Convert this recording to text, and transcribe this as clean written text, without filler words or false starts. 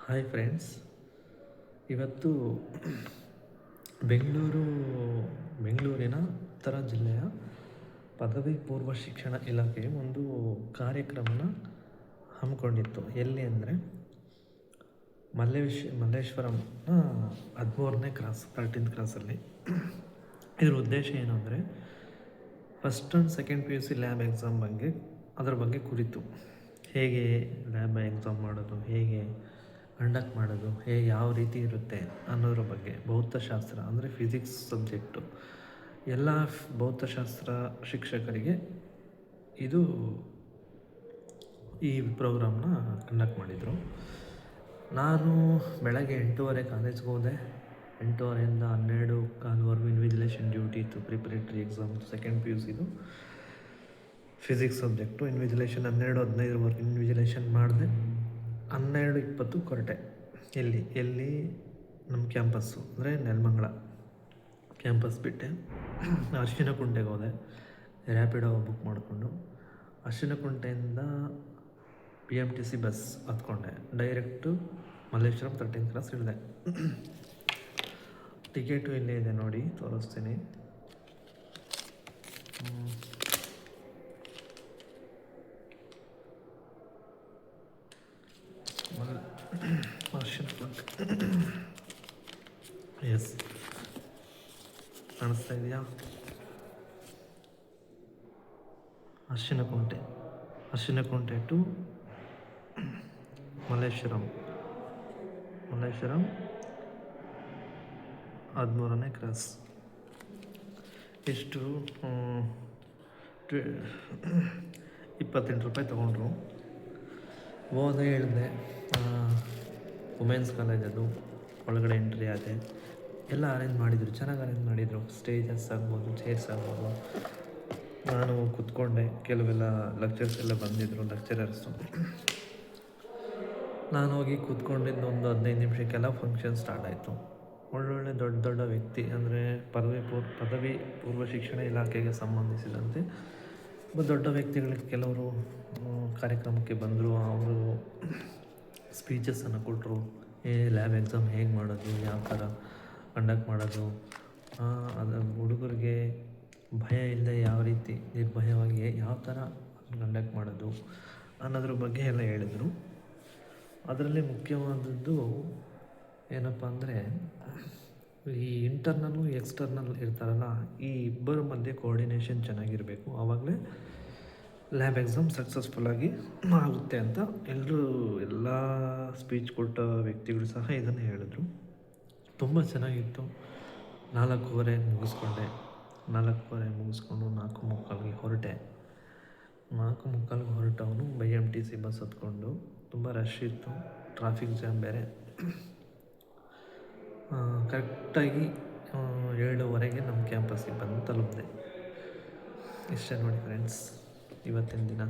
Hi friends, ಇವತ್ತು ಬೆಂಗಳೂರಿನ ಉತ್ತರ ಜಿಲ್ಲೆಯ ಪದವಿ ಪೂರ್ವ ಶಿಕ್ಷಣ ಇಲಾಖೆ ಒಂದು ಕಾರ್ಯಕ್ರಮನ ಹಮ್ಮಿಕೊಂಡಿತ್ತು. ಎಲ್ಲಿ ಅಂದರೆ ಮಲ್ಲೇಶ್ವರಂ 13ನೇ ಕ್ರಾಸ್ 13th ಕ್ರಾಸಲ್ಲಿ. ಇದರ ಉದ್ದೇಶ ಏನು ಅಂದರೆ first and second PUC lab exam ಅದರ ಬಗ್ಗೆ ಕುರಿತು. ಹೇಗೆ ಲ್ಯಾಬ್ ಎಕ್ಸಾಮ್ ಮಾಡೋದು, ಹೇಗೆ ಕಂಡಕ್ಟ್ ಮಾಡೋದು, ಯಾವ ರೀತಿ ಇರುತ್ತೆ ಅನ್ನೋದ್ರ ಬಗ್ಗೆ. ಭೌತಶಾಸ್ತ್ರ ಅಂದರೆ ಫಿಸಿಕ್ಸ್ ಸಬ್ಜೆಕ್ಟು ಎಲ್ಲ ಭೌತಶಾಸ್ತ್ರ ಶಿಕ್ಷಕರಿಗೆ ಈ ಪ್ರೋಗ್ರಾಮ್ನ ಕಂಡಕ್ಟ್ ಮಾಡಿದರು. ನಾನು ಬೆಳಗ್ಗೆ 8:30 ಕಾಲೇಜ್ಗೆ ಹೋದೆ. 8:30ಇಂದ 12:15 ಇನ್ವಿಜಿಲೇಷನ್ ಡ್ಯೂಟಿ ಇತ್ತು. ಪ್ರಿಪರೇಟರಿ ಎಕ್ಸಾಮ್ ಸೆಕೆಂಡ್ PUCದು ಫಿಸಿಕ್ಸ್ ಸಬ್ಜೆಕ್ಟು. ಇನ್ವಿಜಿಲೇಷನ್ 12:15 ಇನ್ವಿಜಿಲೇಷನ್ ಮಾಡಿದೆ. 12:20 ಹೊರಟೆ. ಎಲ್ಲಿ ನಮ್ಮ ಕ್ಯಾಂಪಸ್ಸು ಅಂದರೆ ನೆಲಮಂಗಲ ಕ್ಯಾಂಪಸ್ ಬಿಟ್ಟೆ. ಅರಿಶಿನಕುಂಟೆಗೆ ಹೋದೆ. ರ್ಯಾಪಿಡೋ ಬುಕ್ ಮಾಡಿಕೊಂಡು ಅರಿಶಿನಕುಂಟೆಯಿಂದ BMTC ಬಸ್ ಹತ್ಕೊಂಡೆ. ಡೈರೆಕ್ಟು ಮಲ್ಲೇಶ್ವರಂ 13th ಕ್ರಾಸ್ ಇಳಿದೆ. ಟಿಕೆಟು ಇಲ್ಲೇ ಇದೆ ನೋಡಿ, ತೋರಿಸ್ತೀನಿ. ಎಸ್, ಕಾಣಿಸ್ತಾ ಇದೆಯಾ? ಅರಿಶಿನಕುಂಟೆ ಟು ಮಲ್ಲೇಶ್ವರಂ 13ನೇ ಕ್ರಾಸ್. ಎಷ್ಟು 28 ರೂಪಾಯಿ ತೊಗೊಂಡ್ರು. ಹೋದೆ, ಹೇಳಿದೆ. ವುಮೆನ್ಸ್ ಕಾಲೇಜ್ ಅದು, ಒಳಗಡೆ ಎಂಟ್ರಿ ಆದೆ. ಎಲ್ಲ ಚೆನ್ನಾಗಿ ಅರೇಂಜ್ ಮಾಡಿದರು. ಸ್ಟೇಜಸ್ ಆಗ್ಬೋದು, ಚೇರ್ಸ್ ಆಗ್ಬೋದು. ನಾನು ಕೂತ್ಕೊಂಡೆ. ಕೆಲವೆಲ್ಲ ಲೆಕ್ಚರ್ಸ್ ಎಲ್ಲ ಬಂದಿದ್ದರು, ಲೆಕ್ಚರರ್ಸು. ನಾನು ಹೋಗಿ ಕೂತ್ಕೊಂಡಿದ್ದು ಒಂದು 15 ನಿಮಿಷಕ್ಕೆಲ್ಲ ಫಂಕ್ಷನ್ ಸ್ಟಾರ್ಟ್ ಆಯಿತು. ಒಳ್ಳೊಳ್ಳೆ ದೊಡ್ಡ ವ್ಯಕ್ತಿ ಅಂದರೆ ಪದವಿ ಪೂರ್ವ ಶಿಕ್ಷಣ ಇಲಾಖೆಗೆ ಸಂಬಂಧಿಸಿದಂತೆ ದೊಡ್ಡ ವ್ಯಕ್ತಿಗಳಿಗೆ ಕೆಲವರು ಕಾರ್ಯಕ್ರಮಕ್ಕೆ ಬಂದರು. ಅವರು ಸ್ಪೀಚಸನ್ನು ಕೊಟ್ಟರು. ಲ್ಯಾಬ್ ಎಕ್ಸಾಮ್ ಹೇಗೆ ಮಾಡೋದು, ಯಾವ ಥರ ಕಂಡಕ್ಟ್ ಮಾಡೋದು, ಅದು ಹುಡುಗರಿಗೆ ಭಯ ಇಲ್ಲದೆ ಯಾವ ರೀತಿ ನಿರ್ಭಯವಾಗಿ ಯಾವ ಥರ ಕಂಡಕ್ಟ್ ಮಾಡೋದು ಅನ್ನೋದ್ರ ಬಗ್ಗೆ ಎಲ್ಲ ಹೇಳಿದರು. ಅದರಲ್ಲಿ ಮುಖ್ಯವಾದದ್ದು ಏನಪ್ಪ ಅಂದರೆ ಈ ಇಂಟರ್ನಲ್ಲು ಎಕ್ಸ್ಟರ್ನಲ್ ಇರ್ತಾರಲ್ಲ, ಈ ಇಬ್ಬರ ಮಧ್ಯೆ ಕೋಆರ್ಡಿನೇಷನ್ ಚೆನ್ನಾಗಿರಬೇಕು. ಆವಾಗಲೇ ಲ್ಯಾಬ್ ಎಕ್ಸಾಮ್ ಸಕ್ಸಸ್ಫುಲ್ಲಾಗಿ ಆಗುತ್ತೆ ಅಂತ ಎಲ್ಲ ಸ್ಪೀಚ್ ಕೊಟ್ಟ ವ್ಯಕ್ತಿಗಳು ಸಹ ಇದನ್ನು ಹೇಳಿದ್ರು. ತುಂಬ ಚೆನ್ನಾಗಿತ್ತು. 4:15 ಮುಗಿಸ್ಕೊಂಡೆ. 4:15 ಮುಗಿಸ್ಕೊಂಡು 4:45 ಹೊರಟೆ. 4:45 ಹೊರಟವನು BMTC ಬಸ್ ಹತ್ಕೊಂಡು. ತುಂಬ ರಶ್ ಇತ್ತು, ಟ್ರಾಫಿಕ್ ಜಾಮ್ ಬೇರೆ. ಕರೆಕ್ಟಾಗಿ 7:15 ನಮ್ಮ ಕ್ಯಾಂಪಸ್ಸಿಗೆ ಬಂದು ತಲುಪಿದೆ. ಇಷ್ಟೇ ನೋಡಿ ಫ್ರೆಂಡ್ಸ್ ಇವತ್ತಿನ ದಿನ.